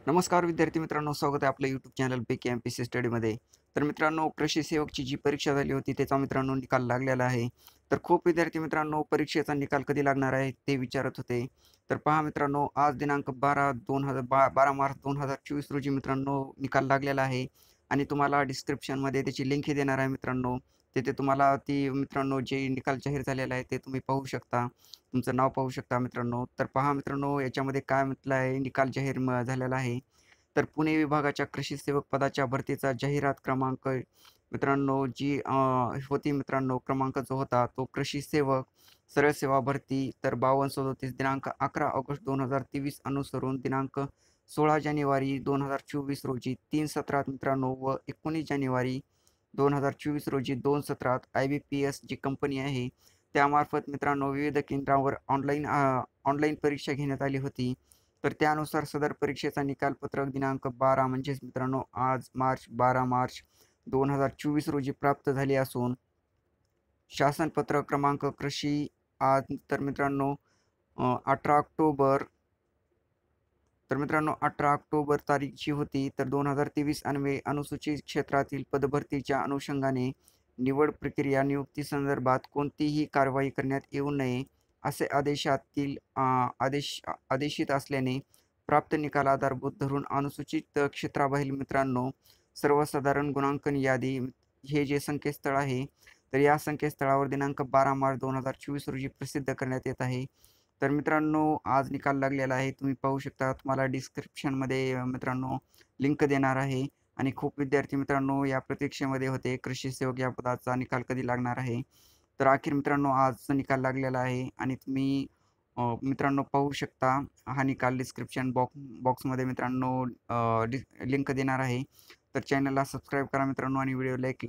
नमस्कार विद्यार्थी मित्रांनो, स्वागत आहे आपलं यूट्यूब चॅनल पैकी एमपीसी स्टडीमध्ये. तर मित्रांनो, कृषी सेवकची जी परीक्षा झाली होती त्याचा मित्रांनो निकाल लागलेला आहे. तर खूप विद्यार्थी मित्रांनो परीक्षेचा निकाल कधी लागणार आहे ते विचारत होते. तर पहा मित्रांनो, आज दिनांक 12 मार्च 2024 रोजी मित्रांनो निकाल लागलेला आहे आणि तुम्हाला डिस्क्रिप्शनमध्ये त्याची लिंकही देणार आहे मित्रांनो. तिथे तुम्हाला ती मित्रांनो जे निकाल जाहीर झालेला आहे ते तुम्ही पाहू शकता. तुमचं नाव पाहू शकता मित्रांनो. तर पहा मित्रांनो, याच्यामध्ये काय म्हटलं आहे, निकाल जाहीर झालेला आहे. तर पुणे विभागाच्या कृषी सेवक पदाच्या भरतीचा जाहिरात क्रमांक मित्रांनो जी होती मित्रांनो, क्रमांक जो होता तो कृषी सेवक सरळ सेवा भरती तर 5237 दिनांक 11 ऑगस्ट 2023 अनुसरून दिनांक 16 जानेवारी 2024 रोजी 3 सत्रात मित्रांनो व 19 जानेवारी 2024 रोजी 2 सत्रात IBPS जी कंपनी आहे त्यामार्फत मित्रांनो विविध केंद्रावर ऑनलाईन परीक्षा घेण्यात आली होती. तर त्यानुसार सदर परीक्षेचा निकाल पत्रक दिनांक 12 म्हणजेच मित्रांनो आज 12 मार्च 2024 रोजी प्राप्त झाले असून शासन पत्र क्रमांक कृषी आज तर मित्रांनो 18 ऑक्टोबर तर मित्रांनो 18 ऑक्टोबर तारीख जी होती तर 2023 अन्वये अनुसूचित क्षेत्रातील पदभरतीच्या अनुषंगाने निवड प्रक्रिया नियुक्ती संदर्भात कोणतीही कारवाई करण्यात येऊ नये असे आदेशित असल्याने प्राप्त निकाल आधारभूत धरून अनुसूचित क्षेत्राबाहेर मित्रांनो सर्वसाधारण गुणांकन यादी हे जे संकेतस्थळ आहे तर या संकेतस्थळावर दिनांक 12 मार्च 2024 रोजी प्रसिद्ध करण्यात येत आहे. तर मित्रांनो आज निकाल लागलेला आहे, तुम्ही पाहू शकता. तुम्हाला डिस्क्रिप्शनमध्ये मित्रांनो लिंक देणार आहे आणि खूप विद्यार्थी मित्रांनो या प्रतीक्षेमध्ये होते कृषी सेवक या पदाचा निकाल कधी लागणार आहे. तर अखेर मित्रांनो आज निकाल लागलेला आहे आणि तुम्ही मित्रांनो पाहू शकता. हा निकाल डिस्क्रिप्शन बॉक्समध्ये मित्रांनो लिंक देणार आहे. तर चॅनलला सबस्क्राईब करा मित्रांनो आणि व्हिडिओ लाईक